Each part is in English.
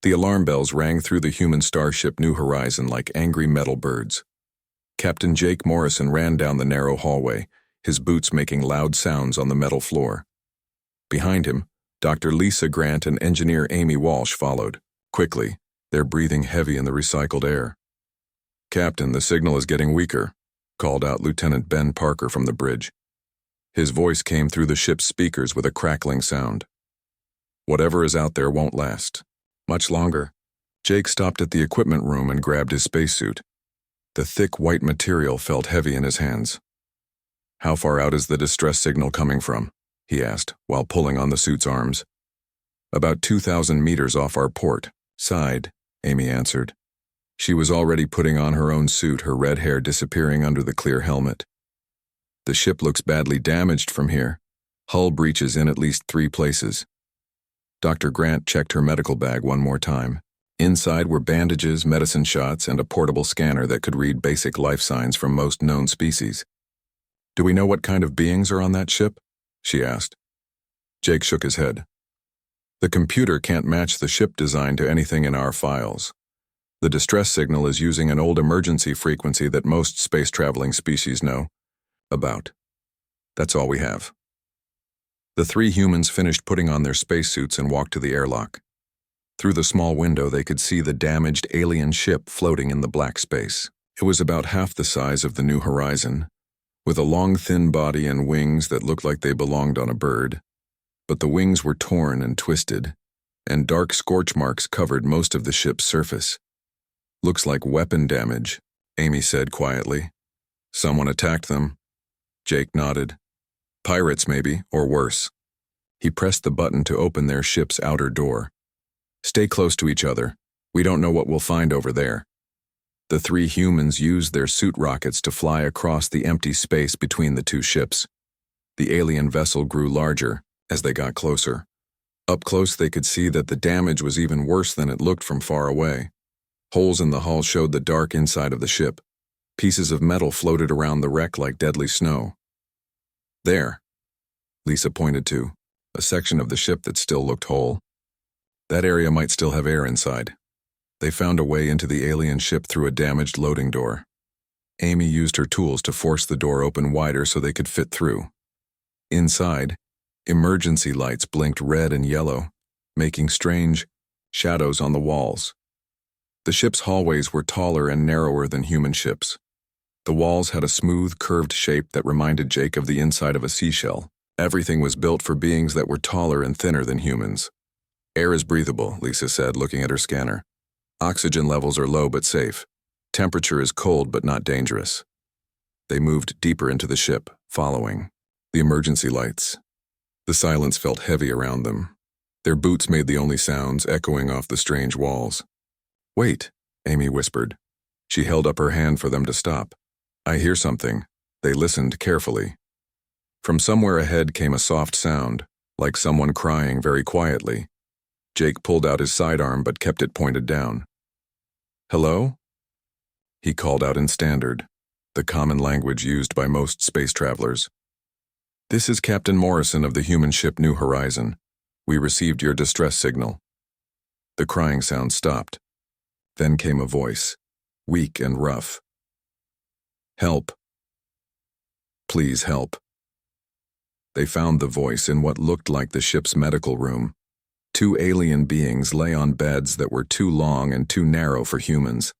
The alarm bells rang through the human starship New Horizon like angry metal birds. Captain Jake Morrison ran down the narrow hallway, his boots making loud sounds on the metal floor. Behind him, Dr. Lisa Grant and engineer Amy Walsh followed, quickly, their breathing heavy in the recycled air. "Captain, the signal is getting weaker," called out Lieutenant Ben Parker from the bridge. His voice came through the ship's speakers with a crackling sound. "Whatever is out there won't last much longer." Jake stopped at the equipment room and grabbed his spacesuit. The thick white material felt heavy in his hands. "How far out is the distress signal coming from?" he asked, while pulling on the suit's arms. "About 2,000 meters off our port side," Amy answered. She was already putting on her own suit, her red hair disappearing under the clear helmet. "The ship looks badly damaged from here. Hull breaches in at least 3 places." Dr. Grant checked her medical bag one more time. Inside were bandages, medicine shots, and a portable scanner that could read basic life signs from most known species. "Do we know what kind of beings are on that ship?" she asked. Jake shook his head. "The computer can't match the ship design to anything in our files. The distress signal is using an old emergency frequency that most space-traveling species know about. That's all we have." The 3 humans finished putting on their spacesuits and walked to the airlock. Through the small window, they could see the damaged alien ship floating in the black space. It was about half the size of the New Horizon, with a long, thin body and wings that looked like they belonged on a bird. But the wings were torn and twisted, and dark scorch marks covered most of the ship's surface. "Looks like weapon damage," Amy said quietly. "Someone attacked them." Jake nodded. "Pirates, maybe, or worse." He pressed the button to open their ship's outer door. "Stay close to each other. We don't know what we'll find over there." The 3 humans used their suit rockets to fly across the empty space between the 2 ships. The alien vessel grew larger as they got closer. Up close, they could see that the damage was even worse than it looked from far away. Holes in the hull showed the dark inside of the ship. Pieces of metal floated around the wreck like deadly snow. "There," Lisa pointed to, a section of the ship that still looked whole. "That area might still have air inside." They found a way into the alien ship through a damaged loading door. Amy used her tools to force the door open wider so they could fit through. Inside, emergency lights blinked red and yellow, making strange shadows on the walls. The ship's hallways were taller and narrower than human ships. The walls had a smooth, curved shape that reminded Jake of the inside of a seashell. Everything was built for beings that were taller and thinner than humans. "Air is breathable," Lisa said, looking at her scanner. "Oxygen levels are low but safe. Temperature is cold but not dangerous." They moved deeper into the ship, following the emergency lights. The silence felt heavy around them. Their boots made the only sounds, echoing off the strange walls. "Wait," Amy whispered. She held up her hand for them to stop. "I hear something." They listened carefully. From somewhere ahead came a soft sound, like someone crying very quietly. Jake pulled out his sidearm but kept it pointed down. "Hello?" He called out in Standard, the common language used by most space travelers. "This is Captain Morrison of the human ship New Horizon. We received your distress signal." The crying sound stopped. Then came a voice, weak and rough. "Help. Please help." They found the voice in what looked like the ship's medical room. 2 alien beings lay on beds that were too long and too narrow for humans.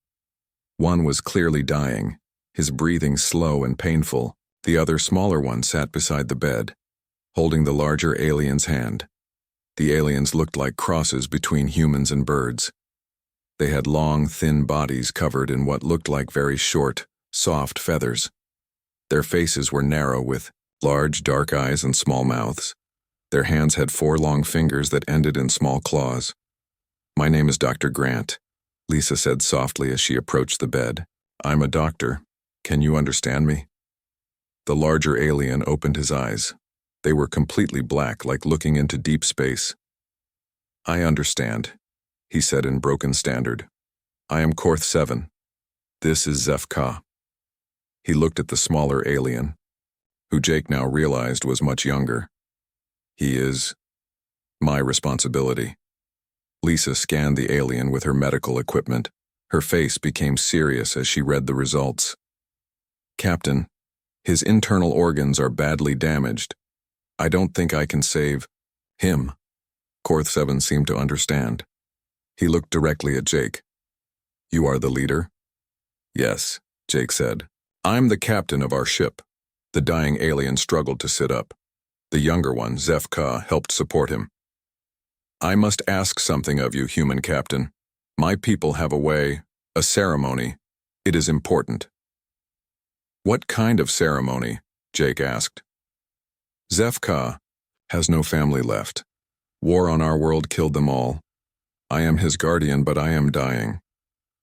One was clearly dying, his breathing slow and painful. The other, smaller one, sat beside the bed, holding the larger alien's hand. The aliens looked like crosses between humans and birds. They had long, thin bodies covered in what looked like very short, soft feathers. Their faces were narrow with large, dark eyes and small mouths. Their hands had 4 long fingers that ended in small claws. "My name is Dr. Grant," Lisa said softly as she approached the bed. "I'm a doctor. Can you understand me?" The larger alien opened his eyes. They were completely black, like looking into deep space. "I understand," he said in broken Standard. "I am Korth 7. This is Zeph Ka." He looked at the smaller alien, who Jake now realized was much younger. "He is my responsibility." Lisa scanned the alien with her medical equipment. Her face became serious as she read the results. Captain, his internal organs are badly damaged. I don't think I can save him. Korth 7 seemed to understand. He looked directly at Jake. You are the leader? Yes, Jake said. I'm the captain of our ship. The dying alien struggled to sit up. The younger one, Zefka, helped support him. I must ask something of you, human captain. My people have a ceremony. It is important. What kind of ceremony? Jake asked. Zefka has no family left. War on our world killed them all. I am his guardian, but I am dying.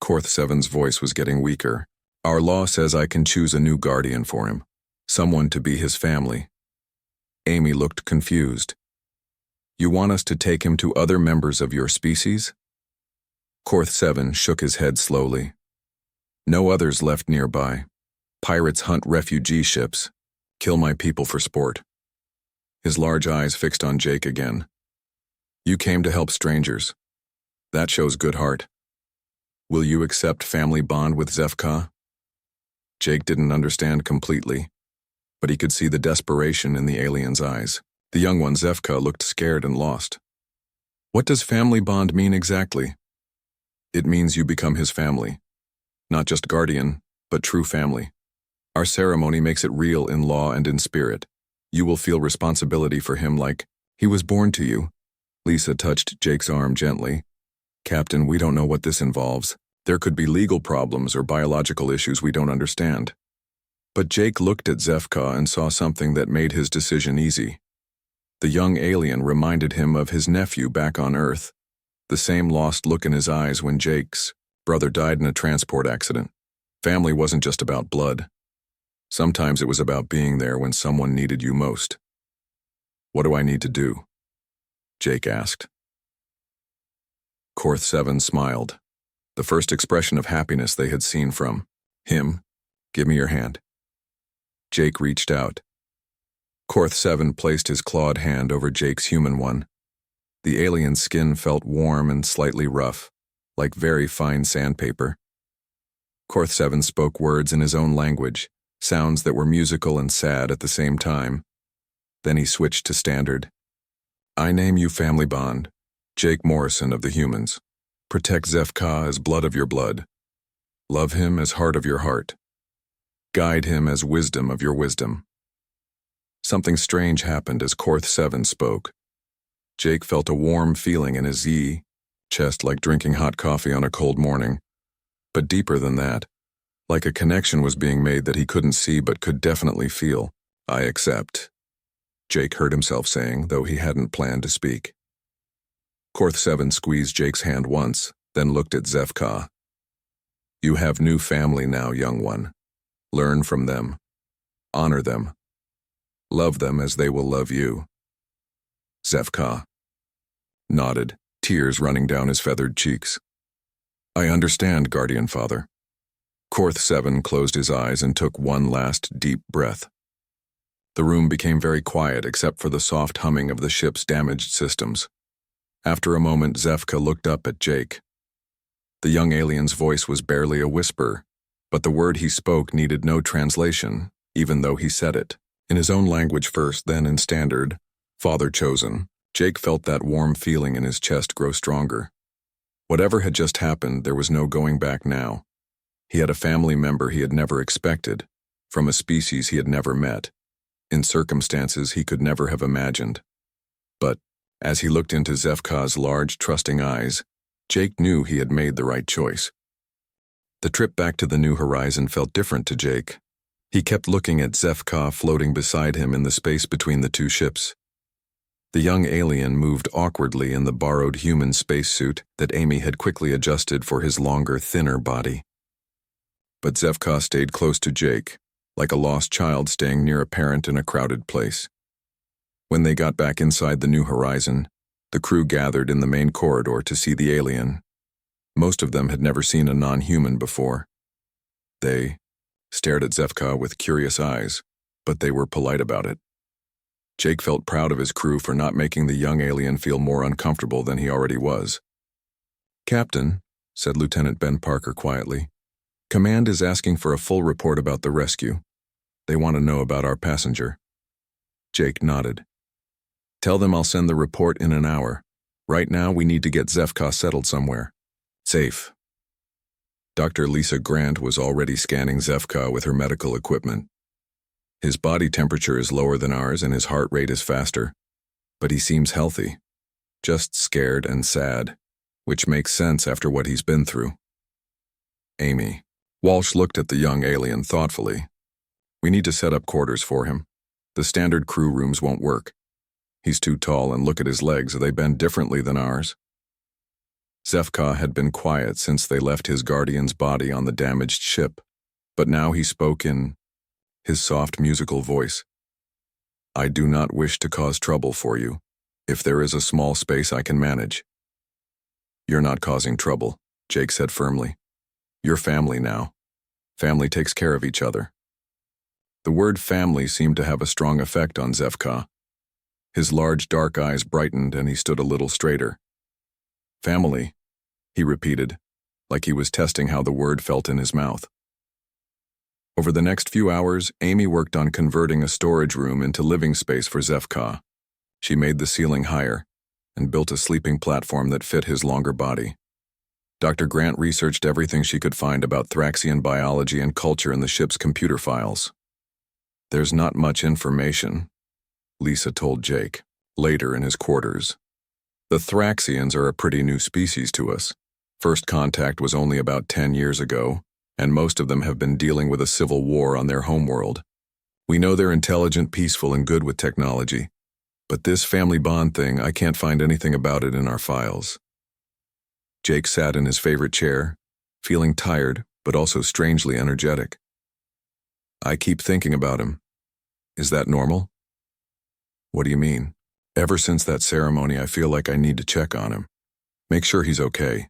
Korth 7's voice was getting weaker. Our law says I can choose a new guardian for him, someone to be his family. Amy looked confused. You want us to take him to other members of your species? Korth 7 shook his head slowly. No others left nearby. Pirates hunt refugee ships, kill my people for sport. His large eyes fixed on Jake again. You came to help strangers. That shows good heart. Will you accept family bond with Zefka? Jake didn't understand completely, but he could see the desperation in the alien's eyes. The young one, Zefka, looked scared and lost. What does family bond mean exactly? It means you become his family. Not just guardian, but true family. Our ceremony makes it real in law and in spirit. You will feel responsibility for him like he was born to you. Lisa touched Jake's arm gently. Captain, we don't know what this involves. There could be legal problems or biological issues we don't understand. But Jake looked at Zefka and saw something that made his decision easy. The young alien reminded him of his nephew back on Earth. The same lost look in his eyes when Jake's brother died in a transport accident. Family wasn't just about blood. Sometimes it was about being there when someone needed you most. What do I need to do? Jake asked. Korth 7 smiled. The first expression of happiness they had seen from him. Give me your hand. Jake reached out. Korth 7 placed his clawed hand over Jake's human one. The alien's skin felt warm and slightly rough, like very fine sandpaper. Korth 7 spoke words in his own language, sounds that were musical and sad at the same time. Then he switched to standard. I name you family bond, Jake Morrison of the humans. Protect Zefka as blood of your blood. Love him as heart of your heart. Guide him as wisdom of your wisdom. Something strange happened as Korth 7 spoke. Jake felt a warm feeling in his chest like drinking hot coffee on a cold morning. But deeper than that, like a connection was being made that he couldn't see but could definitely feel. I accept, Jake heard himself saying, though he hadn't planned to speak. Korth 7 squeezed Jake's hand once, then looked at Zefka. You have new family now, young one. Learn from them. Honor them. Love them as they will love you. Zefka nodded, tears running down his feathered cheeks. I understand, Guardian Father. Korth 7 closed his eyes and took one last deep breath. The room became very quiet except for the soft humming of the ship's damaged systems. After a moment, Zefka looked up at Jake. The young alien's voice was barely a whisper, but the word he spoke needed no translation, even though he said it. In his own language first, then in standard, Father Chosen, Jake felt that warm feeling in his chest grow stronger. Whatever had just happened, there was no going back now. He had a family member he had never expected, from a species he had never met, in circumstances he could never have imagined. But, as he looked into Zefka's large, trusting eyes, Jake knew he had made the right choice. The trip back to the New Horizon felt different to Jake. He kept looking at Zefka floating beside him in the space between the two ships. The young alien moved awkwardly in the borrowed human spacesuit that Amy had quickly adjusted for his longer, thinner body. But Zefka stayed close to Jake, like a lost child staying near a parent in a crowded place. When they got back inside the New Horizon, the crew gathered in the main corridor to see the alien. Most of them had never seen a non-human before. They stared at Zefka with curious eyes, but they were polite about it. Jake felt proud of his crew for not making the young alien feel more uncomfortable than he already was. "Captain," said Lieutenant Ben Parker quietly, "Command is asking for a full report about the rescue. They want to know about our passenger." Jake nodded. "Tell them I'll send the report in an hour. Right now, we need to get Zefka settled somewhere. Safe." Dr. Lisa Grant was already scanning Zefka with her medical equipment. His body temperature is lower than ours and his heart rate is faster, but he seems healthy, just scared and sad, which makes sense after what he's been through. "Amy." Walsh looked at the young alien thoughtfully. "We need to set up quarters for him. The standard crew rooms won't work. He's too tall, and look at his legs, they bend differently than ours." Zefka had been quiet since they left his guardian's body on the damaged ship, but now he spoke in his soft musical voice. "I do not wish to cause trouble for you. If there is a small space I can manage." "You're not causing trouble," Jake said firmly. "You're family now. Family takes care of each other." The word family seemed to have a strong effect on Zefka. His large dark eyes brightened and he stood a little straighter. "Family," he repeated, like he was testing how the word felt in his mouth. Over the next few hours, Amy worked on converting a storage room into living space for Zefka. She made the ceiling higher and built a sleeping platform that fit his longer body. Dr. Grant researched everything she could find about Thraxian biology and culture in the ship's computer files. "There's not much information," Lisa told Jake, later in his quarters. "The Thraxians are a pretty new species to us. First contact was only about 10 years ago, and most of them have been dealing with a civil war on their homeworld. We know they're intelligent, peaceful, and good with technology. But this family bond thing, I can't find anything about it in our files." Jake sat in his favorite chair, feeling tired, but also strangely energetic. "I keep thinking about him. Is that normal?" "What do you mean?" "Ever since that ceremony, I feel like I need to check on him. Make sure he's okay.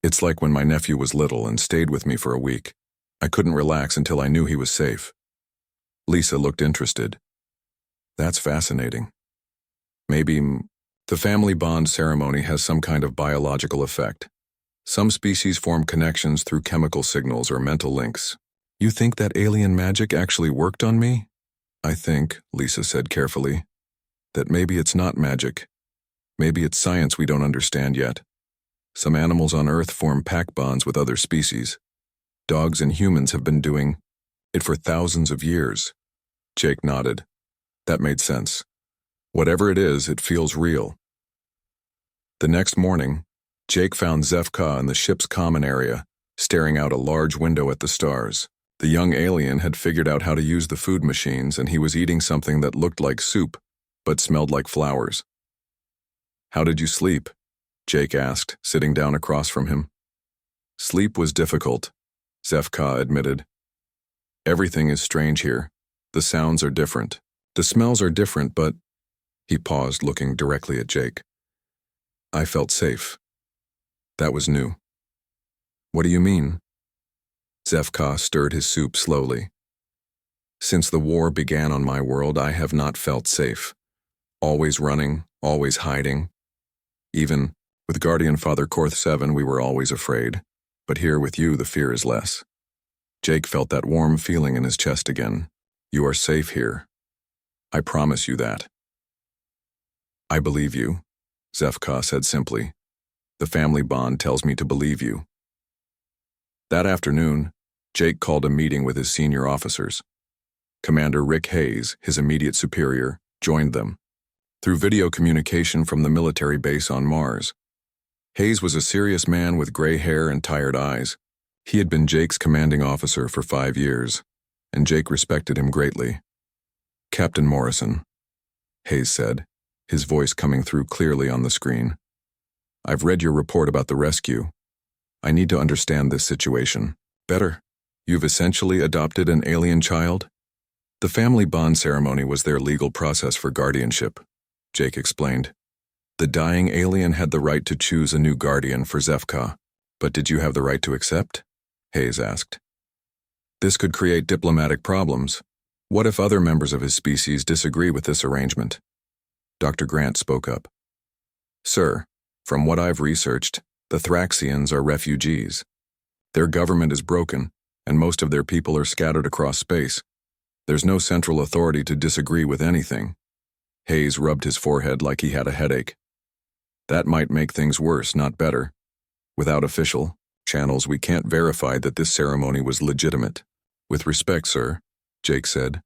It's like when my nephew was little and stayed with me for a week. I couldn't relax until I knew he was safe." Lisa looked interested. "That's fascinating. Maybe the family bond ceremony has some kind of biological effect. Some species form connections through chemical signals or mental links. You think that alien magic actually worked on me?" "I think," Lisa said carefully, "that maybe it's not magic. Maybe it's science we don't understand yet. Some animals on Earth form pack bonds with other species. Dogs and humans have been doing it for thousands of years." Jake nodded. That made sense. Whatever it is, it feels real. The next morning, Jake found Zefka in the ship's common area, staring out a large window at the stars. The young alien had figured out how to use the food machines, and he was eating something that looked like soup, but smelled like flowers. "How did you sleep?" Jake asked, sitting down across from him. "Sleep was difficult," Zefka admitted. "Everything is strange here. The sounds are different. The smells are different, but—" He paused, looking directly at Jake. "I felt safe. That was new." "What do you mean?" Zefka stirred his soup slowly. "Since the war began on my world, I have not felt safe. Always running, always hiding. Even with Guardian Father Korth 7, we were always afraid. But here with you, the fear is less." Jake felt that warm feeling in his chest again. "You are safe here. I promise you that." "I believe you," Zefka said simply. "The family bond tells me to believe you." That afternoon, Jake called a meeting with his senior officers. Commander Rick Hayes, his immediate superior, joined them. Through video communication from the military base on Mars. Hayes was a serious man with gray hair and tired eyes. He had been Jake's commanding officer for 5 years, and Jake respected him greatly. "Captain Morrison," Hayes said, his voice coming through clearly on the screen. "I've read your report about the rescue. I need to understand this situation better. You've essentially adopted an alien child?" "The family bond ceremony was their legal process for guardianship," Jake explained. "The dying alien had the right to choose a new guardian for Zefka. But did you have the right to accept?" Hayes asked. "This could create diplomatic problems. What if other members of his species disagree with this arrangement?" Dr. Grant spoke up. "Sir, from what I've researched, The Thraxians are refugees. Their government is broken, and most of their people are scattered across space. There's no central authority to disagree with anything. Hayes rubbed his forehead like he had a headache. That might make things worse, not better. Without official channels, we can't verify that this ceremony was legitimate. With respect, sir, Jake said.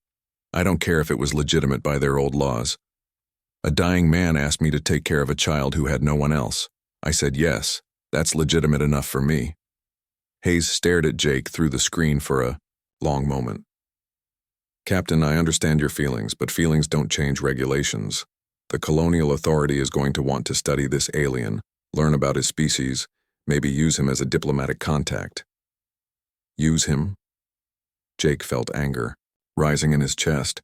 I don't care if it was legitimate by their old laws. A dying man asked me to take care of a child who had no one else. I said yes, that's legitimate enough for me. Hayes stared at Jake through the screen for a long moment. Captain, I understand your feelings, but feelings don't change regulations. The colonial authority is going to want to study this alien, learn about his species, maybe use him as a diplomatic contact. Use him? Jake felt anger rising in his chest.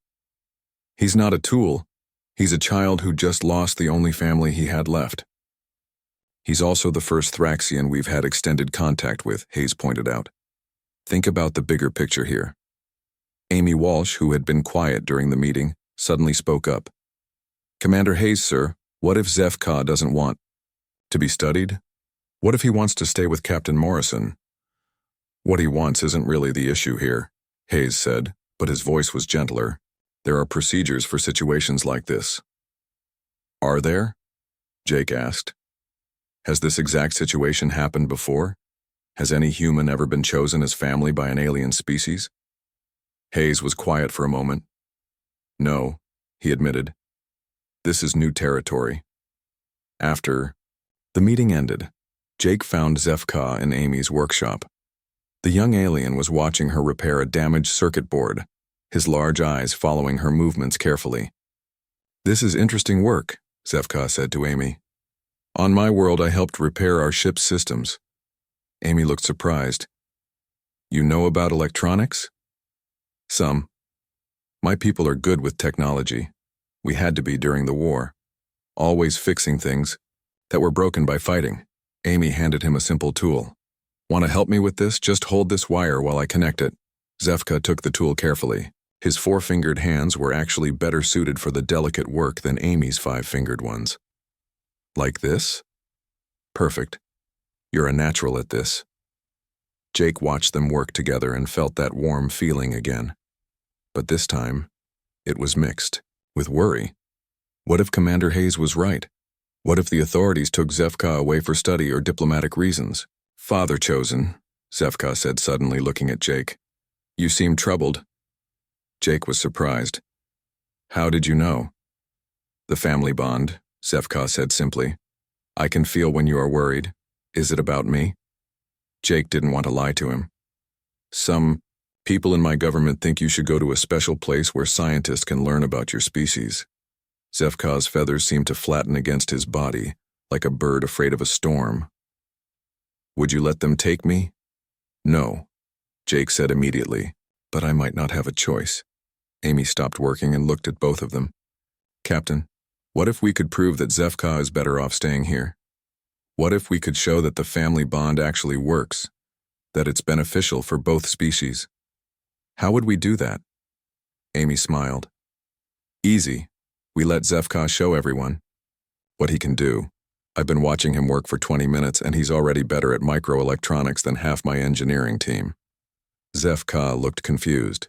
He's not a tool. He's a child who just lost the only family he had left. He's also the first Thraxian we've had extended contact with, Hayes pointed out. Think about the bigger picture here. Amy Walsh, who had been quiet during the meeting, suddenly spoke up. Commander Hayes, sir, what if Zefka doesn't want to be studied? What if he wants to stay with Captain Morrison? What he wants isn't really the issue here, Hayes said, but his voice was gentler. There are procedures for situations like this. Are there? Jake asked. Has this exact situation happened before? Has any human ever been chosen as family by an alien species? Hayes was quiet for a moment. No, he admitted. This is new territory. After the meeting ended, Jake found Zefka in Amy's workshop. The young alien was watching her repair a damaged circuit board, his large eyes following her movements carefully. This is interesting work, Zefka said to Amy. On my world, I helped repair our ship's systems. Amy looked surprised. You know about electronics? Some. My people are good with technology. We had to be during the war. Always fixing things that were broken by fighting. Amy handed him a simple tool. Want to help me with this? Just hold this wire while I connect it. Zefka took the tool carefully. His four-fingered hands were actually better suited for the delicate work than Amy's five-fingered ones. Like this? Perfect. You're a natural at this. Jake watched them work together and felt that warm feeling again. But this time, it was mixed, with worry. What if Commander Hayes was right? What if the authorities took Zefka away for study or diplomatic reasons? Father chosen, Zefka said suddenly, looking at Jake. You seem troubled. Jake was surprised. How did you know? The family bond, Zefka said simply. I can feel when you are worried. Is it about me? Jake didn't want to lie to him. Some people in my government think you should go to a special place where scientists can learn about your species. Zefka's feathers seemed to flatten against his body, like a bird afraid of a storm. Would you let them take me? No, Jake said immediately, but I might not have a choice. Amy stopped working and looked at both of them. Captain, what if we could prove that Zefka is better off staying here? What if we could show that the family bond actually works, that it's beneficial for both species? How would we do that? Amy smiled. Easy. We let Zefka show everyone what he can do. I've been watching him work for 20 minutes and he's already better at microelectronics than half my engineering team. Zefka looked confused.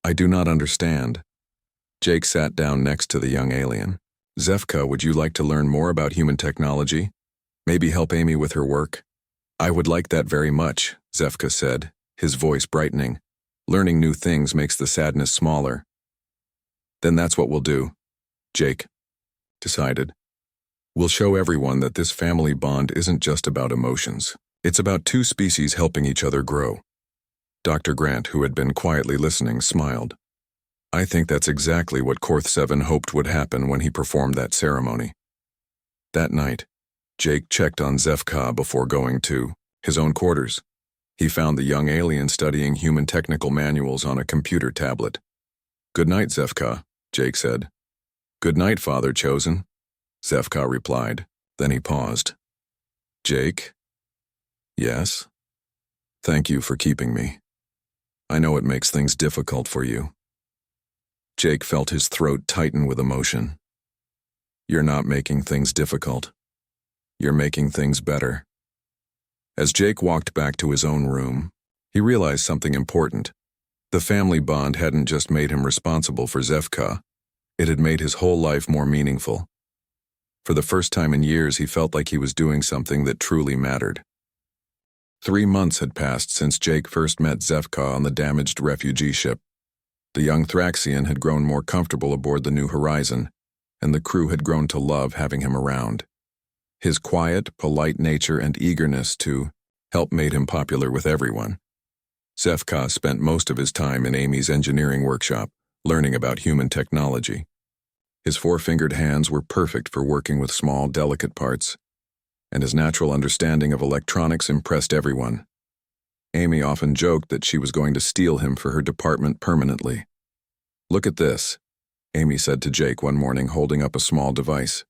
I do not understand. Jake sat down next to the young alien. Zefka, would you like to learn more about human technology? Maybe help Amy with her work? I would like that very much, Zefka said, his voice brightening. Learning new things makes the sadness smaller. Then that's what we'll do, Jake decided. We'll show everyone that this family bond isn't just about emotions. It's about two species helping each other grow. Dr. Grant, who had been quietly listening, smiled. I think that's exactly what Korth 7 hoped would happen when he performed that ceremony. That night, Jake checked on Zefka before going to his own quarters. He found the young alien studying human technical manuals on a computer tablet. Good night, Zefka, Jake said. Good night, Father Chosen, Zefka replied. Then he paused. Jake? Yes? Thank you for keeping me. I know it makes things difficult for you. Jake felt his throat tighten with emotion. You're not making things difficult. You're making things better. As Jake walked back to his own room, he realized something important. The family bond hadn't just made him responsible for Zefka, it had made his whole life more meaningful. For the first time in years, he felt like he was doing something that truly mattered. 3 months had passed since Jake first met Zefka on the damaged refugee ship. The young Thraxian had grown more comfortable aboard the New Horizon, and the crew had grown to love having him around. His quiet, polite nature and eagerness to help made him popular with everyone. Zefka spent most of his time in Amy's engineering workshop, learning about human technology. His four-fingered hands were perfect for working with small, delicate parts, and his natural understanding of electronics impressed everyone. Amy often joked that she was going to steal him for her department permanently. "Look at this," Amy said to Jake one morning, holding up a small device.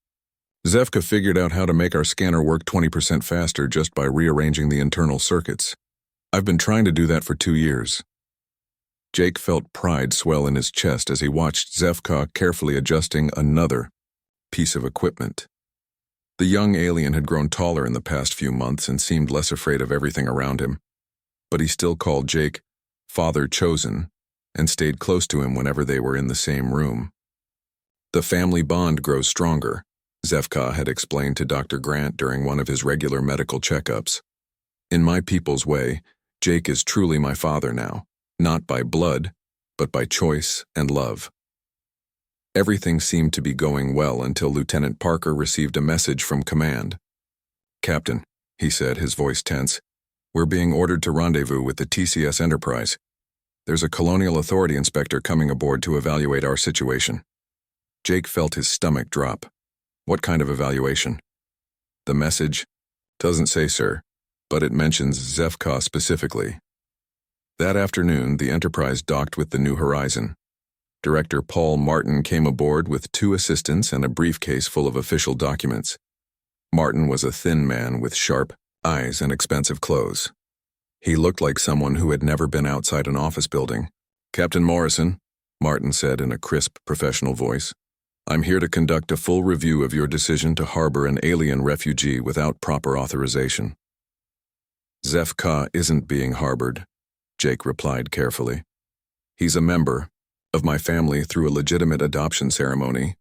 "Zefka figured out how to make our scanner work 20% faster just by rearranging the internal circuits. I've been trying to do that for 2 years. Jake felt pride swell in his chest as he watched Zefka carefully adjusting another piece of equipment. The young alien had grown taller in the past few months and seemed less afraid of everything around him, but he still called Jake Father Chosen and stayed close to him whenever they were in the same room. "The family bond grows stronger," Zefka had explained to Dr. Grant during one of his regular medical checkups. "In my people's way, Jake is truly my father now, not by blood, but by choice and love." Everything seemed to be going well until Lieutenant Parker received a message from command. "Captain," he said, his voice tense, "we're being ordered to rendezvous with the TCS Enterprise. There's a Colonial Authority inspector coming aboard to evaluate our situation." Jake felt his stomach drop. "What kind of evaluation?" "The message doesn't say, sir, but it mentions Zefka specifically." That afternoon, the Enterprise docked with the New Horizon. Director Paul Martin came aboard with 2 assistants and a briefcase full of official documents. Martin was a thin man with sharp eyes and expensive clothes. He looked like someone who had never been outside an office building. "Captain Morrison," Martin said in a crisp, professional voice, "I'm here to conduct a full review of your decision to harbor an alien refugee without proper authorization." "Zefka isn't being harbored," Jake replied carefully. "He's a member of my family through a legitimate adoption ceremony."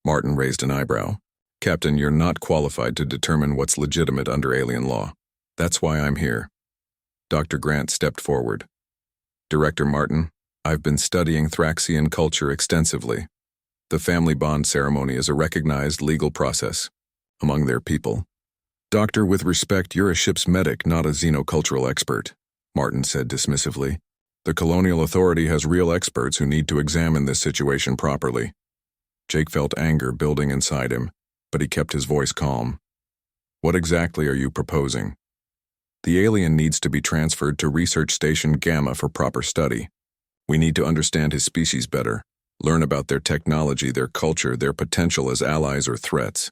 Martin raised an eyebrow. "Captain, you're not qualified to determine what's legitimate under alien law. That's why I'm here." Dr. Grant stepped forward. "Director Martin, I've been studying Thraxian culture extensively. The family bond ceremony is a recognized legal process among their people." "Doctor, with respect, you're a ship's medic, not a xenocultural expert," Martin said dismissively. "The Colonial Authority has real experts who need to examine this situation properly." Jake felt anger building inside him, but he kept his voice calm. "What exactly are you proposing?" "The alien needs to be transferred to Research Station Gamma for proper study. We need to understand his species better, learn about their technology, their culture, their potential as allies or threats."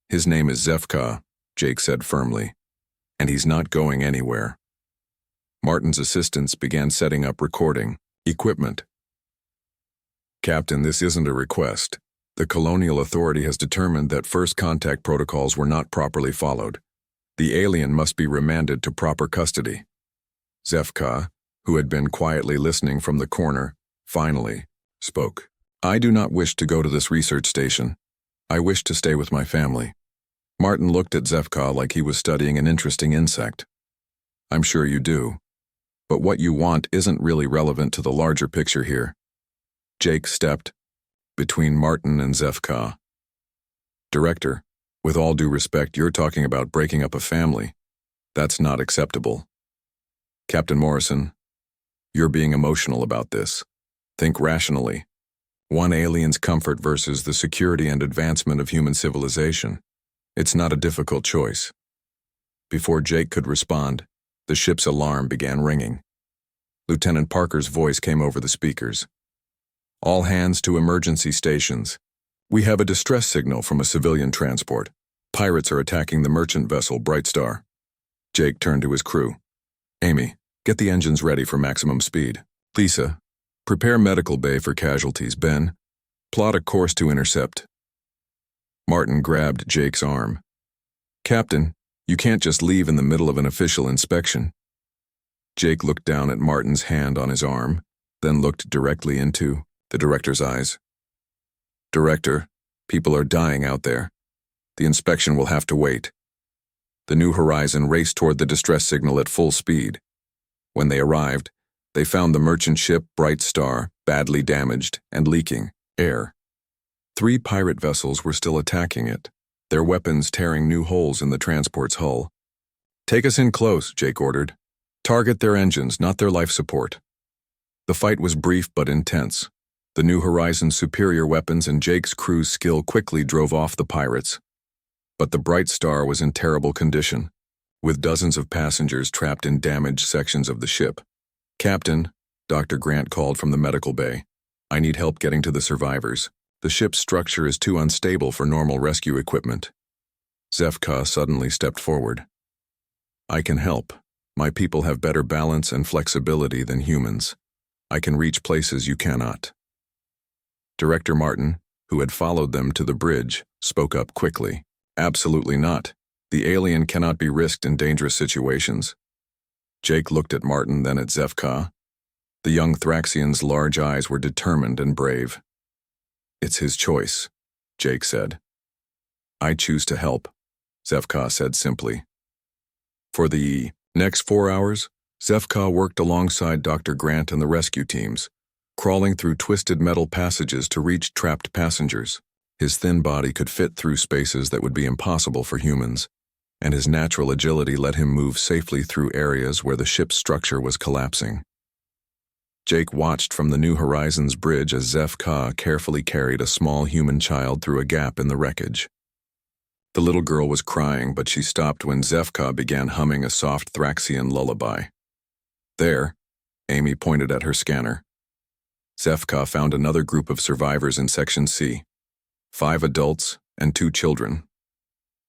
"His name is Zefka," Jake said firmly, "and he's not going anywhere." Martin's assistants began setting up recording equipment. "Captain, this isn't a request. The Colonial Authority has determined that first contact protocols were not properly followed. The alien must be remanded to proper custody." Zefka, who had been quietly listening from the corner, finally spoke. "I do not wish to go to this research station. I wish to stay with my family." Martin looked at Zefka like he was studying an interesting insect. "I'm sure you do. But what you want isn't really relevant to the larger picture here." Jake stepped between Martin and Zefka. "Director, with all due respect, you're talking about breaking up a family. That's not acceptable. Captain Morrison, you're being emotional about this. Think rationally. One alien's comfort versus the security and advancement of human civilization. It's not a difficult choice." Before Jake could respond, the ship's alarm began ringing. Lieutenant Parker's voice came over the speakers. "All hands to emergency stations. We have a distress signal from a civilian transport. Pirates are attacking the merchant vessel Bright Star." Jake turned to his crew. "Amy, get the engines ready for maximum speed. Lisa, prepare medical bay for casualties. Ben, plot a course to intercept." Martin grabbed Jake's arm. "Captain, You can't just leave in the middle of an official inspection. Jake looked down at Martin's hand on his arm, then looked directly into the director's eyes. Director, people are dying out there. The inspection will have to wait. The New Horizon raced toward the distress signal at full speed. When they arrived, they found the merchant ship Bright Star badly damaged and leaking air. 3 pirate vessels were still attacking it, their weapons tearing new holes in the transport's hull. Take us in close, Jake ordered. Target their engines, not their life support. The fight was brief but intense. The New Horizon's superior weapons and Jake's crew's skill quickly drove off the pirates. But the Bright Star was in terrible condition, with dozens of passengers trapped in damaged sections of the ship. Captain, Dr. Grant called from the medical bay. I need help getting to the survivors. The ship's structure is too unstable for normal rescue equipment. Zefka suddenly stepped forward. I can help. My people have better balance and flexibility than humans. I can reach places you cannot. Director Martin, who had followed them to the bridge, spoke up quickly. Absolutely not. The alien cannot be risked in dangerous situations. Jake looked at Martin, then at Zefka. The young Thraxian's large eyes were determined and brave. It's his choice, Jake said. I choose to help, Zefka said simply. For the next 4 hours, Zefka worked alongside Dr. Grant and the rescue teams, crawling through twisted metal passages to reach trapped passengers. His thin body could fit through spaces that would be impossible for humans, and his natural agility let him move safely through areas where the ship's structure was collapsing. Jake watched from the New Horizons bridge as Zefka carefully carried a small human child through a gap in the wreckage. The little girl was crying, but she stopped when Zefka began humming a soft Thraxian lullaby. There, Amy pointed at her scanner. Zefka found another group of survivors in Section C, 5 adults and 2 children.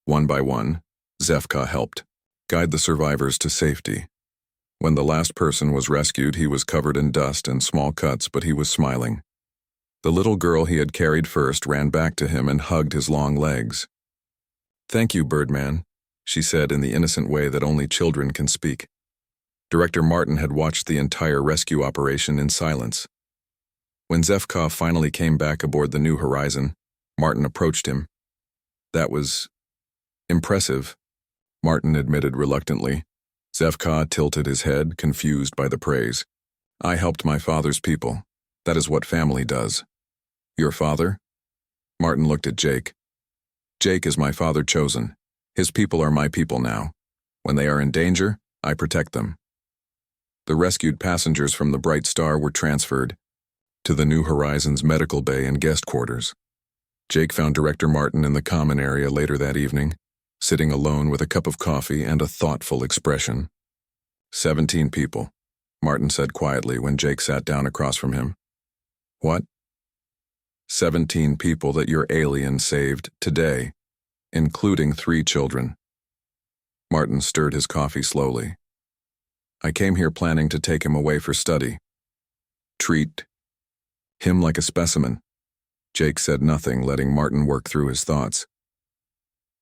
One by one, Zefka helped guide the survivors to safety. When the last person was rescued, he was covered in dust and small cuts, but he was smiling. The little girl he had carried first ran back to him and hugged his long legs. Thank you, Birdman, she said in the innocent way that only children can speak. Director Martin had watched the entire rescue operation in silence. When Zefka finally came back aboard the New Horizon, Martin approached him. That was impressive, Martin admitted reluctantly. Zefka tilted his head, confused by the praise. I helped my father's people. That is what family does. Your father? Martin looked at Jake. Jake is my father chosen. His people are my people now. When they are in danger, I protect them. The rescued passengers from the Bright Star were transferred to the New Horizons medical bay and guest quarters. Jake found Director Martin in the common area later that evening, sitting alone with a cup of coffee and a thoughtful expression. 17 people, Martin said quietly when Jake sat down across from him. What? 17 people that your alien saved today, including 3 children. Martin stirred his coffee slowly. I came here planning to take him away for study. Treat him like a specimen. Jake said nothing, letting Martin work through his thoughts.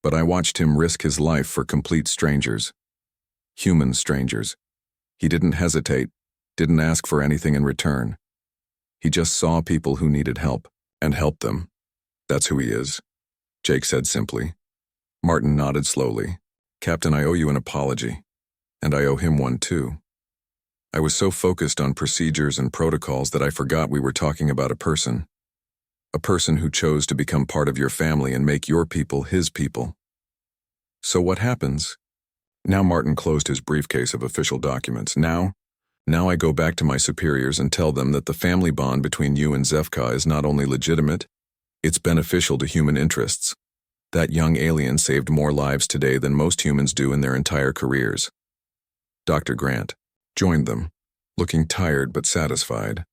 But I watched him risk his life for complete strangers. Human strangers. He didn't hesitate, didn't ask for anything in return. He just saw people who needed help, and helped them. That's who he is, Jake said simply. Martin nodded slowly. Captain, I owe you an apology. And I owe him one too. I was so focused on procedures and protocols that I forgot we were talking about a person. A person who chose to become part of your family and make your people his people. So what happens? Now Martin closed his briefcase of official documents. Now I go back to my superiors and tell them that the family bond between you and Zefka is not only legitimate, it's beneficial to human interests. That young alien saved more lives today than most humans do in their entire careers. Dr. Grant joined them, looking tired but satisfied.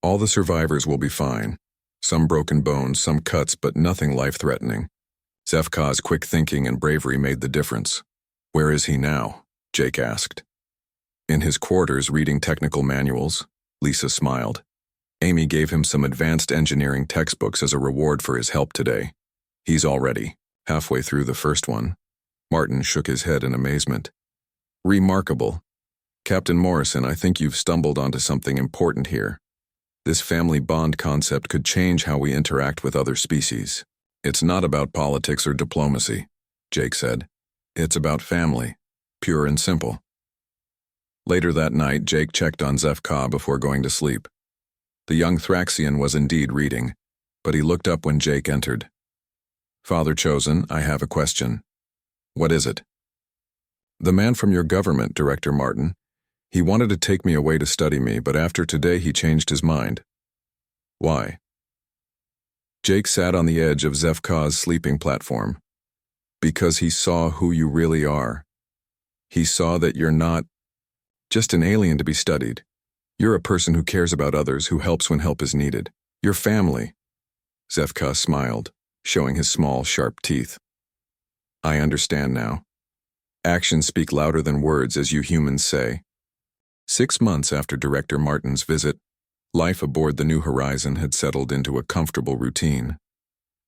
All the survivors will be fine. Some broken bones, some cuts, but nothing life-threatening. Zefka's quick thinking and bravery made the difference. Where is he now? Jake asked. In his quarters reading technical manuals, Lisa smiled. Amy gave him some advanced engineering textbooks as a reward for his help today. He's already halfway through the first one. Martin shook his head in amazement. Remarkable. Captain Morrison, I think you've stumbled onto something important here. This family bond concept could change how we interact with other species. It's not about politics or diplomacy, Jake said. It's about family, pure and simple. Later that night, Jake checked on ZFK before going to sleep. The young Thraxian was indeed reading, but he looked up when Jake entered. Father Chosen, I have a question. What is it? The man from your government, Director Martin. He wanted to take me away to study me, but after today he changed his mind. Why? Jake sat on the edge of ZFK's sleeping platform. Because he saw who you really are. He saw that you're not just an alien to be studied. You're a person who cares about others, who helps when help is needed. Your family. ZFK smiled, showing his small, sharp teeth. I understand now. Actions speak louder than words, as you humans say. 6 months after Director Martin's visit, life aboard the New Horizon had settled into a comfortable routine.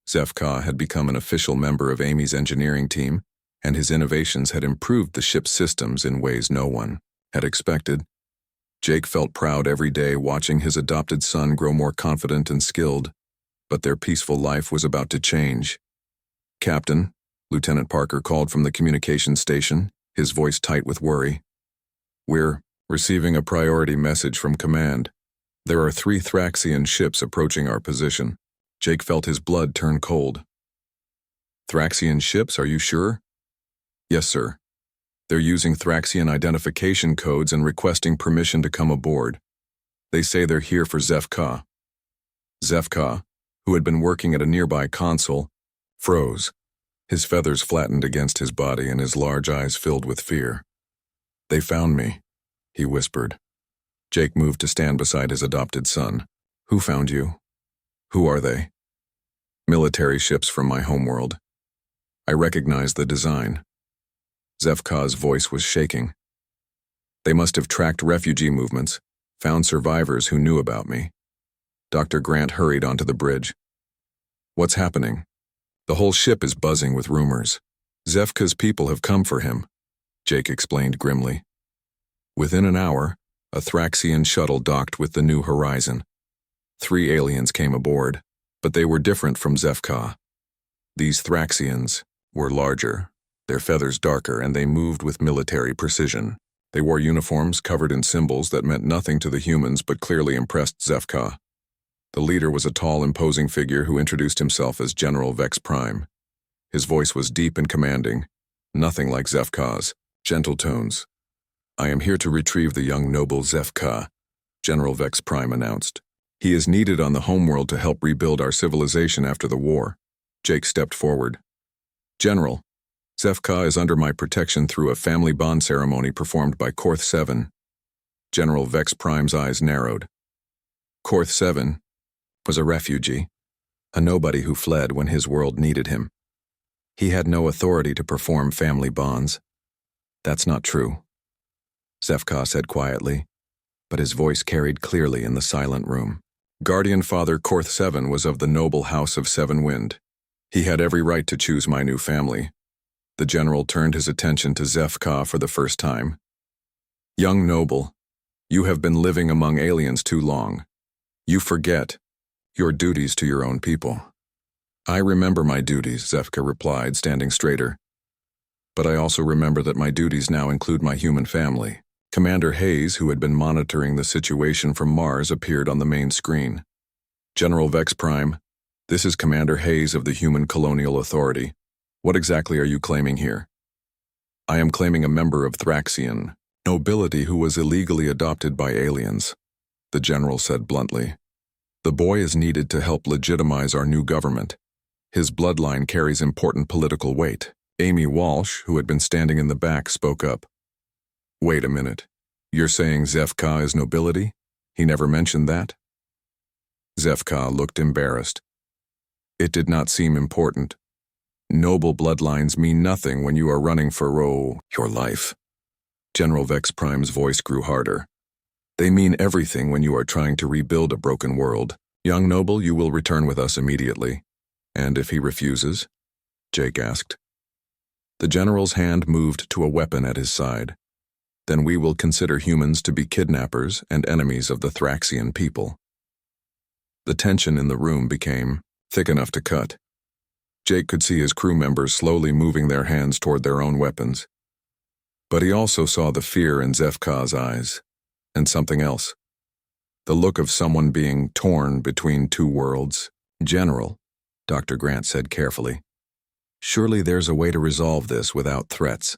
ZFK had become an official member of Amy's engineering team, and his innovations had improved the ship's systems in ways no one had expected. Jake felt proud every day watching his adopted son grow more confident and skilled, but their peaceful life was about to change. Captain, Lieutenant Parker called from the communications station, his voice tight with worry. We're receiving a priority message from command. There are 3 Thraxian ships approaching our position. Jake felt his blood turn cold. Thraxian ships, are you sure? Yes, sir. They're using Thraxian identification codes and requesting permission to come aboard. They say they're here for ZFK. ZFK, who had been working at a nearby console, froze. His feathers flattened against his body and his large eyes filled with fear. They found me, he whispered. Jake moved to stand beside his adopted son. Who found you? Who are they? Military ships from my homeworld. I recognized the design. ZFK's voice was shaking. They must have tracked refugee movements, found survivors who knew about me. Dr. Grant hurried onto the bridge. What's happening? The whole ship is buzzing with rumors. ZFK's people have come for him, Jake explained grimly. Within an hour, a Thraxian shuttle docked with the New Horizon. 3 aliens came aboard, but they were different from ZFK. These Thraxians were larger, their feathers darker, and they moved with military precision. They wore uniforms covered in symbols that meant nothing to the humans but clearly impressed ZFK. The leader was a tall, imposing figure who introduced himself as General Vex Prime. His voice was deep and commanding, nothing like ZFK's gentle tones. I am here to retrieve the young noble ZFK, General Vex Prime announced. He is needed on the homeworld to help rebuild our civilization after the war. Jake stepped forward. General, ZFK is under my protection through a family bond ceremony performed by Korth 7. General Vex Prime's eyes narrowed. Korth 7 was a refugee, a nobody who fled when his world needed him. He had no authority to perform family bonds. That's not true, ZFK said quietly, but his voice carried clearly in the silent room. Guardian Father Korth 7 was of the noble house of Seven Wind. He had every right to choose my new family. The general turned his attention to ZFK for the first time. Young noble, you have been living among aliens too long. You forget your duties to your own people. I remember my duties, ZFK replied, standing straighter. But I also remember that my duties now include my human family. Commander Hayes, who had been monitoring the situation from Mars, appeared on the main screen. General Vex Prime, this is Commander Hayes of the Human Colonial Authority. What exactly are you claiming here? I am claiming a member of Thraxian nobility who was illegally adopted by aliens, the general said bluntly. The boy is needed to help legitimize our new government. His bloodline carries important political weight. Amy Walsh, who had been standing in the back, spoke up. Wait a minute. You're saying ZFK is nobility? He never mentioned that? ZFK looked embarrassed. It did not seem important. Noble bloodlines mean nothing when you are running for, your life. General Vex Prime's voice grew harder. They mean everything when you are trying to rebuild a broken world. Young noble, you will return with us immediately. And if he refuses? Jake asked. The general's hand moved to a weapon at his side. Then we will consider humans to be kidnappers and enemies of the Thraxian people. The tension in the room became thick enough to cut. Jake could see his crew members slowly moving their hands toward their own weapons. But he also saw the fear in Zefka's eyes, and something else. The look of someone being torn between two worlds. "General," Dr. Grant said carefully, "surely there's a way to resolve this without threats.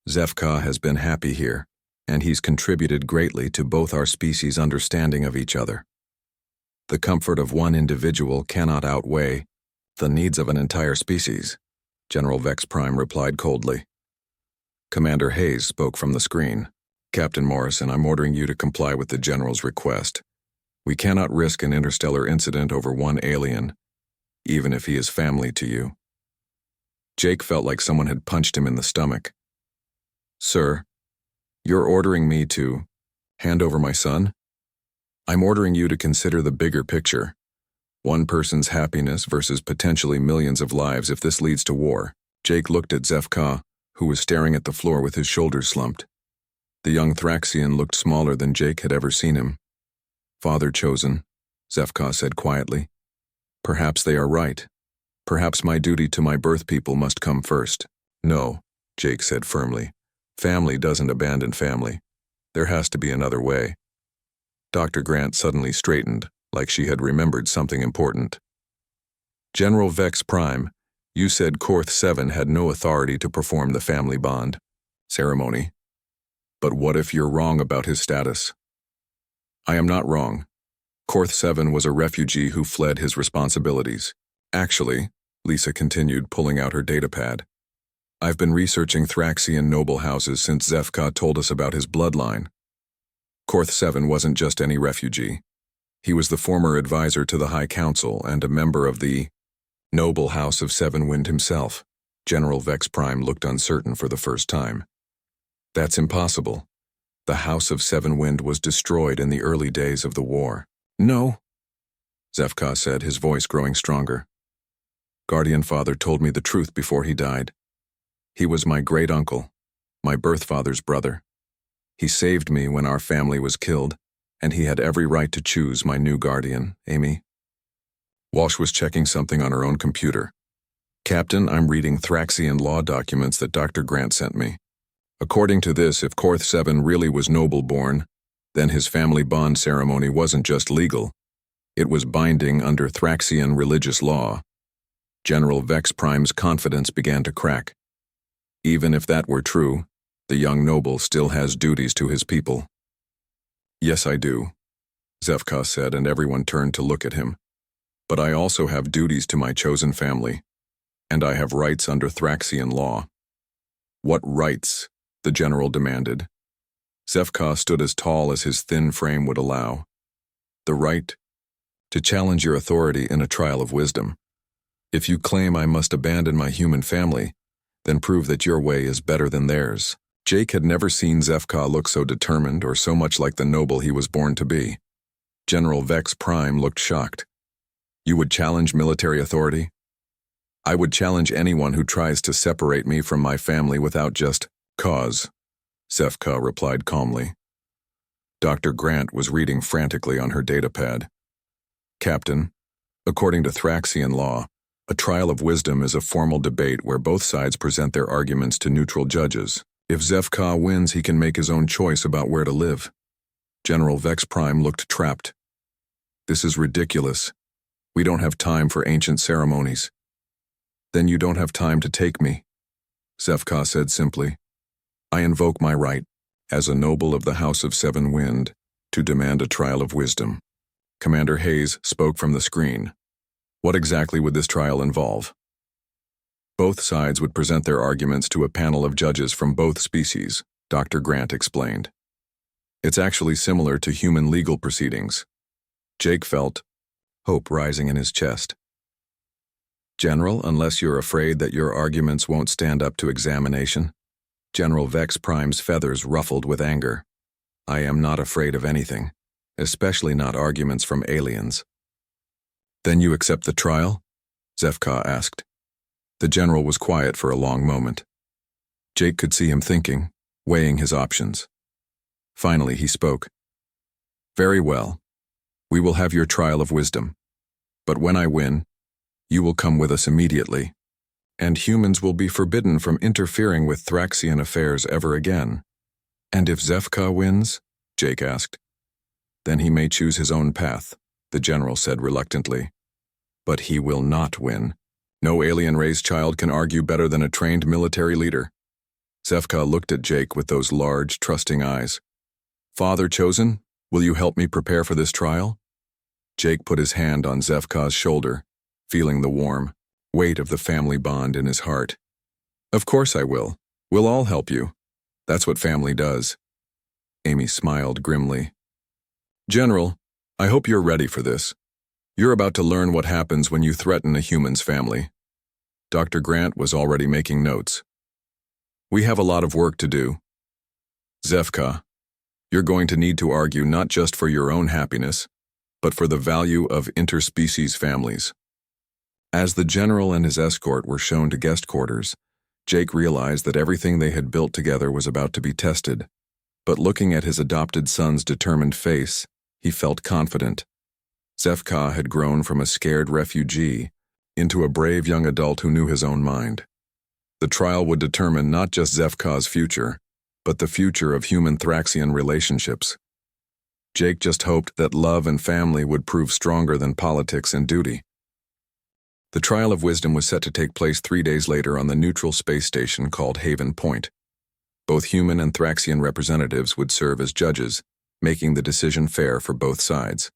Zefka has been happy here, and he's contributed greatly to both our species' understanding of each other. The comfort of one individual cannot outweigh the needs of an entire species," General Vex Prime replied coldly. Commander Hayes spoke from the screen. "Captain Morrison, I'm ordering you to comply with the General's request. We cannot risk an interstellar incident over one alien, even if he is family to you." Jake felt like someone had punched him in the stomach. "Sir, you're ordering me to hand over my son? I'm ordering you to consider the bigger picture. One person's happiness versus potentially millions of lives if this leads to war." Jake looked at Zefka, who was staring at the floor with his shoulders slumped. The young Thraxian looked smaller than Jake had ever seen him. "Father chosen," Zefka said quietly. "Perhaps they are right. Perhaps my duty to my birth people must come first." "No," Jake said firmly. "Family doesn't abandon family. There has to be another way." Dr. Grant suddenly straightened, like she had remembered something important. "General Vex Prime, you said Korth 7 had no authority to perform the family bond ceremony. But what if you're wrong about his status?" "I am not wrong. Korth 7 was a refugee who fled his responsibilities. Actually," Lisa continued, pulling out her datapad, "I've been researching Thraxian noble houses since Zefka told us about his bloodline. Korth 7 wasn't just any refugee. He was the former advisor to the High Council and a member of the noble House of Seven Wind himself." General Vex Prime looked uncertain for the first time. "That's impossible. The House of Seven Wind was destroyed in the early days of the war." "No," Zefka said, his voice growing stronger. "Guardian Father told me the truth before he died. He was my great-uncle, my birth father's brother. He saved me when our family was killed, and he had every right to choose my new guardian, Amy." Walsh was checking something on her own computer. "Captain, I'm reading Thraxian law documents that Dr. Grant sent me. According to this, if Korth 7 really was noble-born, then his family bond ceremony wasn't just legal. It was binding under Thraxian religious law." General Vex Prime's confidence began to crack. Even if that were true, the young noble still has duties to his people. "Yes, I do," Zefka said, and everyone turned to look at him. "But I also have duties to my chosen family, and I have rights under Thraxian law." "What rights?" the general demanded. Zefka stood as tall as his thin frame would allow. "The right to challenge your authority in a trial of wisdom. If you claim I must abandon my human family, then prove that your way is better than theirs." Jake had never seen Zefka look so determined or so much like the noble he was born to be. General Vex Prime looked shocked. "You would challenge military authority?" "I would challenge anyone who tries to separate me from my family without just cause," Zefka replied calmly. Dr. Grant was reading frantically on her datapad. "Captain, according to Thraxian law, a trial of wisdom is a formal debate where both sides present their arguments to neutral judges. If Zefka wins, he can make his own choice about where to live." General Vex Prime looked trapped. "This is ridiculous. We don't have time for ancient ceremonies." "Then you don't have time to take me," Zefka said simply. "I invoke my right, as a noble of the House of Seven Wind, to demand a trial of wisdom." Commander Hayes spoke from the screen. "What exactly would this trial involve?" "Both sides would present their arguments to a panel of judges from both species," Dr. Grant explained. "It's actually similar to human legal proceedings." Jake felt hope rising in his chest. "General, unless you're afraid that your arguments won't stand up to examination." General Vex Prime's feathers ruffled with anger. "I am not afraid of anything, especially not arguments from aliens." "Then you accept the trial?" Zefka asked. The general was quiet for a long moment. Jake could see him thinking, weighing his options. Finally, he spoke. "Very well. We will have your trial of wisdom. But when I win, you will come with us immediately, and humans will be forbidden from interfering with Thraxian affairs ever again." "And if Zefka wins?" Jake asked. "Then he may choose his own path," the general said reluctantly. "But he will not win. No alien-raised child can argue better than a trained military leader." Zefka looked at Jake with those large, trusting eyes. "Father chosen, will you help me prepare for this trial?" Jake put his hand on Zefka's shoulder, feeling the warm weight of the family bond in his heart. "Of course I will. We'll all help you. That's what family does." Amy smiled grimly. "General, I hope you're ready for this. You're about to learn what happens when you threaten a human's family." Dr. Grant was already making notes. "We have a lot of work to do. Zefka, you're going to need to argue not just for your own happiness, but for the value of interspecies families." As the general and his escort were shown to guest quarters, Jake realized that everything they had built together was about to be tested. But looking at his adopted son's determined face, he felt confident. Zefka had grown from a scared refugee into a brave young adult who knew his own mind. The trial would determine not just Zefka's future, but the future of human Thraxian relationships. Jake just hoped that love and family would prove stronger than politics and duty. The trial of wisdom was set to take place 3 days later on the neutral space station called Haven Point. Both human and Thraxian representatives would serve as judges, making the decision fair for both sides.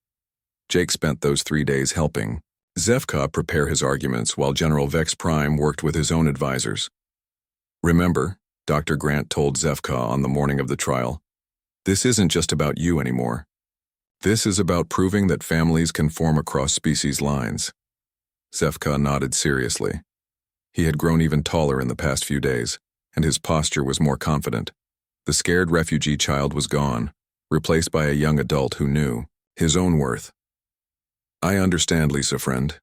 Jake spent those 3 days helping Zefka prepare his arguments while General Vex Prime worked with his own advisors. "Remember," Dr. Grant told Zefka on the morning of the trial, "this isn't just about you anymore. This is about proving that families can form across species lines." Zefka nodded seriously. He had grown even taller in the past few days, and his posture was more confident. The scared refugee child was gone, replaced by a young adult who knew his own worth. "I understand, Lisa friend,"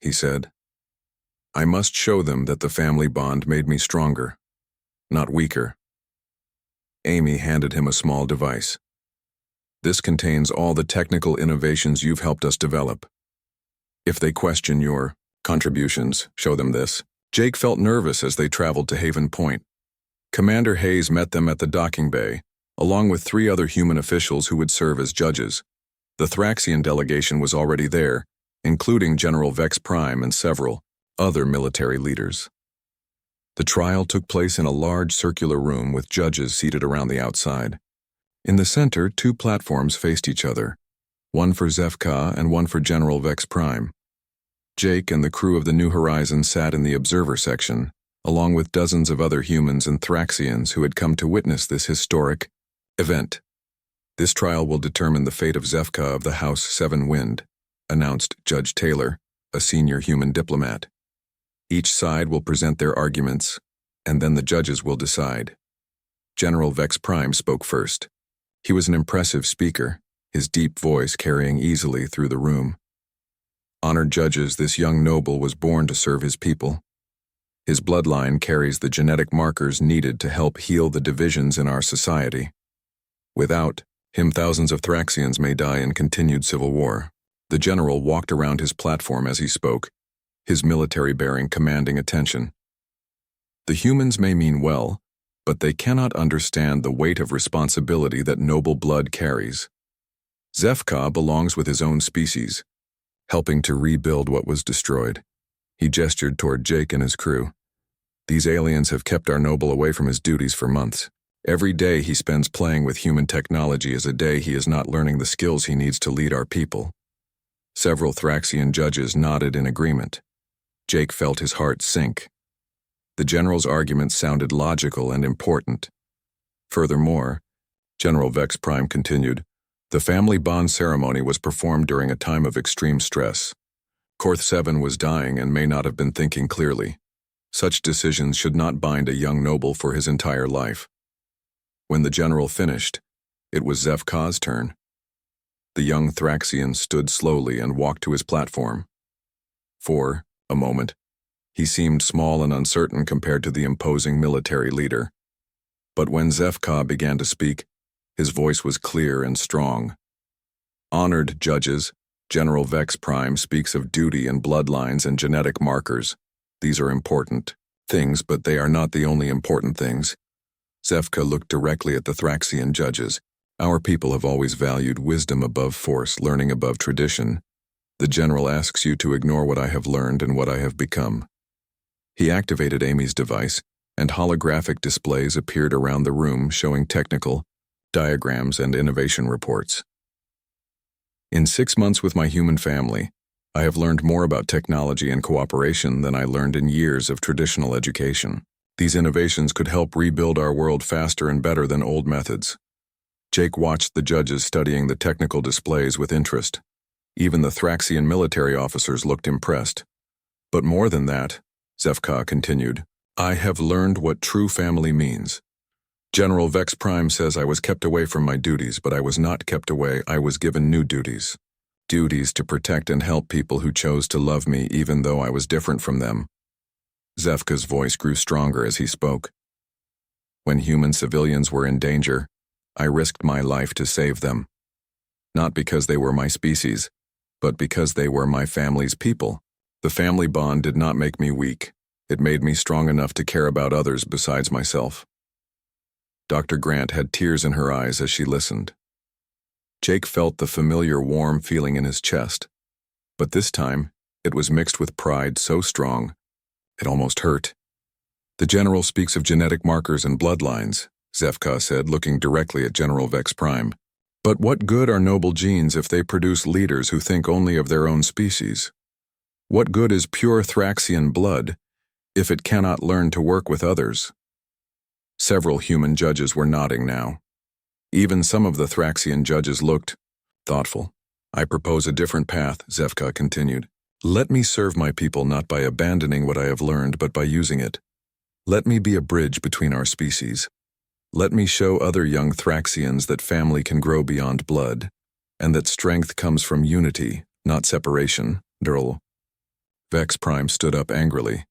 he said. "I must show them that the family bond made me stronger, not weaker." Amy handed him a small device. "This contains all the technical innovations you've helped us develop. If they question your contributions, show them this." Jake felt nervous as they traveled to Haven Point. Commander Hayes met them at the docking bay, along with 3 other human officials who would serve as judges. The Thraxian delegation was already there, including General Vex Prime and several other military leaders. The trial took place in a large circular room with judges seated around the outside. In the center, 2 platforms faced each other, one for Zefka and one for General Vex Prime. Jake and the crew of the New Horizons sat in the observer section, along with dozens of other humans and Thraxians who had come to witness this historic event. "This trial will determine the fate of Zefka of the House 7 Wind," announced Judge Taylor, a senior human diplomat. "Each side will present their arguments, and then the judges will decide." General Vex Prime spoke first. He was an impressive speaker, his deep voice carrying easily through the room. "Honored judges, this young noble was born to serve his people. His bloodline carries the genetic markers needed to help heal the divisions in our society. Without him, thousands of Thraxians may die in continued civil war." The general walked around his platform as he spoke, his military bearing commanding attention. "The humans may mean well, but they cannot understand the weight of responsibility that noble blood carries. Zefka belongs with his own species, helping to rebuild what was destroyed." He gestured toward Jake and his crew. "These aliens have kept our noble away from his duties for months. Every day he spends playing with human technology is a day he is not learning the skills he needs to lead our people." Several Thraxian judges nodded in agreement. Jake felt his heart sink. The general's arguments sounded logical and important. Furthermore, General Vex Prime continued, "The family bond ceremony was performed during a time of extreme stress. Korth 7 was dying and may not have been thinking clearly. Such decisions should not bind a young noble for his entire life." When the general finished, it was Zefka's turn. The young Thraxian stood slowly and walked to his platform. For a moment, He seemed small and uncertain compared to the imposing military leader. But when HFY began to speak, his voice was clear and strong. Honored judges, General Vex Prime speaks of duty and bloodlines and genetic markers. These are important things, but they are not the only important things. HFY looked directly at the Thraxian judges. Our people have always valued wisdom above force, learning above tradition. The general asks you to ignore what I have learned and what I have become. He activated Amy's device, and holographic displays appeared around the room showing technical diagrams and innovation reports. In 6 months with my human family, I have learned more about technology and cooperation than I learned in years of traditional education. These innovations could help rebuild our world faster and better than old methods. Jake watched the judges studying the technical displays with interest. Even the Thraxian military officers looked impressed. But more than that, HFY continued, I have learned what true family means. General Vex Prime says I was kept away from my duties, but I was not kept away. I was given new duties. Duties to protect and help people who chose to love me even though I was different from them. HFY's voice grew stronger as he spoke. When human civilians were in danger, I risked my life to save them. Not because they were my species, but because they were my family's people. The family bond did not make me weak. It made me strong enough to care about others besides myself. Dr. Grant had tears in her eyes as she listened. Jake felt the familiar warm feeling in his chest, but this time it was mixed with pride so strong, it almost hurt. The general speaks of genetic markers and bloodlines, HFY said, looking directly at General Vex Prime. But what good are noble genes if they produce leaders who think only of their own species? What good is pure Thraxian blood if it cannot learn to work with others? Several human judges were nodding now. Even some of the Thraxian judges looked thoughtful. I propose a different path, HFY continued. Let me serve my people not by abandoning what I have learned, but by using it. Let me be a bridge between our species. Let me show other young Thraxians that family can grow beyond blood, and that strength comes from unity, not separation. Durl. Vex Prime stood up angrily.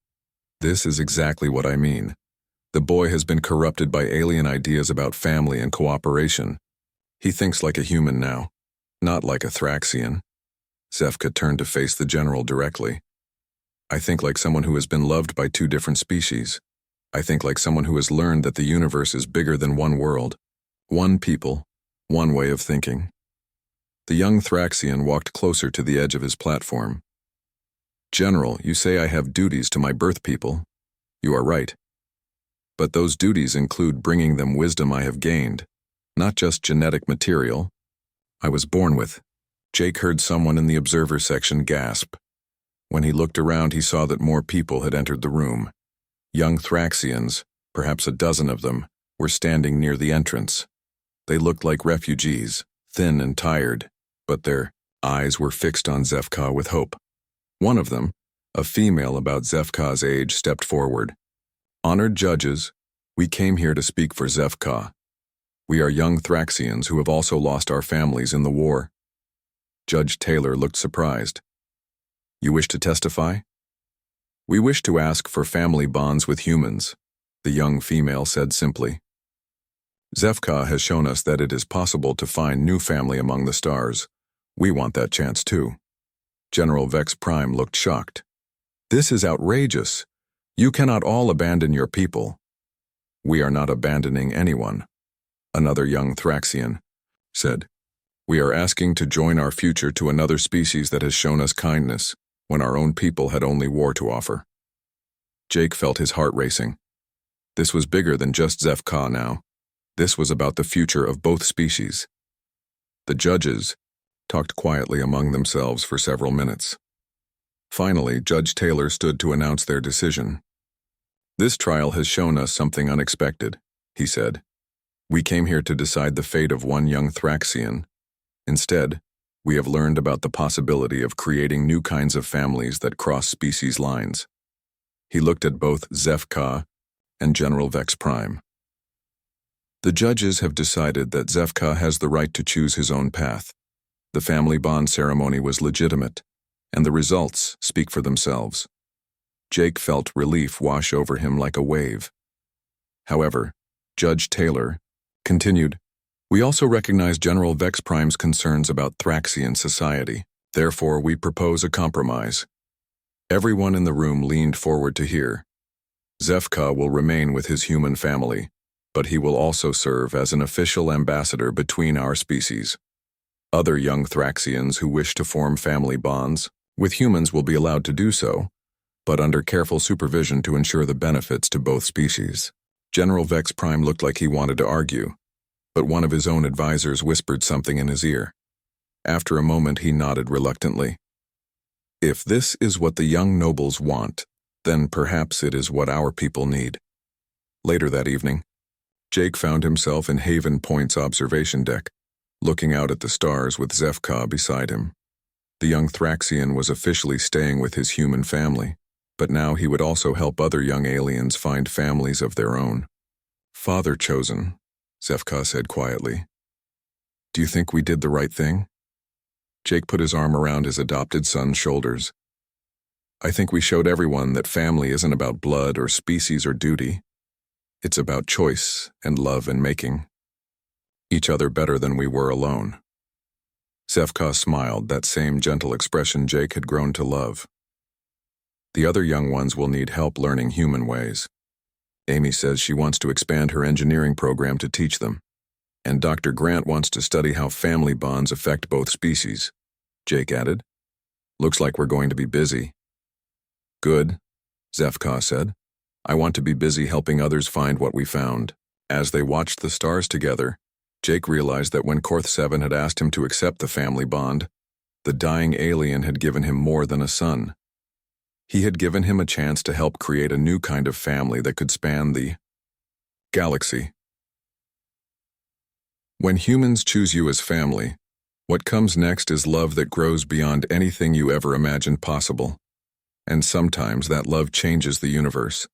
This is exactly what I mean. The boy has been corrupted by alien ideas about family and cooperation. He thinks like a human now, not like a Thraxian. HFY turned to face the general directly. I think like someone who has been loved by 2 different species. I think like someone who has learned that the universe is bigger than one world, one people, one way of thinking. The young Thraxian walked closer to the edge of his platform. General, you say I have duties to my birth people. You are right. But those duties include bringing them wisdom I have gained, not just genetic material I was born with. Jake heard someone in the observer section gasp. When he looked around, he saw that more people had entered the room. Young Thraxians, perhaps a dozen of them, were standing near the entrance. They looked like refugees, thin and tired, but their eyes were fixed on HFY with hope. One of them, a female about HFY's age, stepped forward. Honored judges, we came here to speak for HFY. We are young Thraxians who have also lost our families in the war. Judge Taylor looked surprised. You wish to testify? We wish to ask for family bonds with humans, the young female said simply. HFY has shown us that it is possible to find new family among the stars. We want that chance too. General Vex Prime looked shocked. This is outrageous. You cannot all abandon your people. We are not abandoning anyone, another young Thraxian said. We are asking to join our future to another species that has shown us kindness when our own people had only war to offer. Jake felt his heart racing. This was bigger than just HFY now. This was about the future of both species. The judges talked quietly among themselves for several minutes. Finally, Judge Taylor stood to announce their decision. This trial has shown us something unexpected, he said. We came here to decide the fate of one young Thraxian. Instead, we have learned about the possibility of creating new kinds of families that cross species lines. He looked at both HFY and General Vex Prime. The judges have decided that HFY has the right to choose his own path. The family bond ceremony was legitimate, and the results speak for themselves. Jake felt relief wash over him like a wave. However, Judge Taylor continued, "We also recognize General Vex Prime's concerns about Thraxian society. Therefore, we propose a compromise." Everyone in the room leaned forward to hear. Zefka will remain with his human family, but he will also serve as an official ambassador between our species. Other young Thraxians who wish to form family bonds with humans will be allowed to do so, but under careful supervision to ensure the benefits to both species. General Vex Prime looked like he wanted to argue, but one of his own advisors whispered something in his ear. After a moment, he nodded reluctantly. If this is what the young nobles want, then perhaps it is what our people need. Later that evening, Jake found himself in Haven Point's observation deck, looking out at the stars with Zefka beside him. The young Thraxian was officially staying with his human family, but now he would also help other young aliens find families of their own. "Father chosen," Zefka said quietly. "Do you think we did the right thing?" Jake put his arm around his adopted son's shoulders. "I think we showed everyone that family isn't about blood or species or duty. It's about choice and love and making each other better than we were alone." Zefka smiled, that same gentle expression Jake had grown to love. "The other young ones will need help learning human ways. Amy says she wants to expand her engineering program to teach them. And Dr. Grant wants to study how family bonds affect both species," Jake added. "Looks like we're going to be busy." "Good," Zefka said. "I want to be busy helping others find what we found." As they watched the stars together, Jake realized that when Korth 7 had asked him to accept the family bond, the dying alien had given him more than a son. He had given him a chance to help create a new kind of family that could span the galaxy. When humans choose you as family, what comes next is love that grows beyond anything you ever imagined possible. And sometimes that love changes the universe.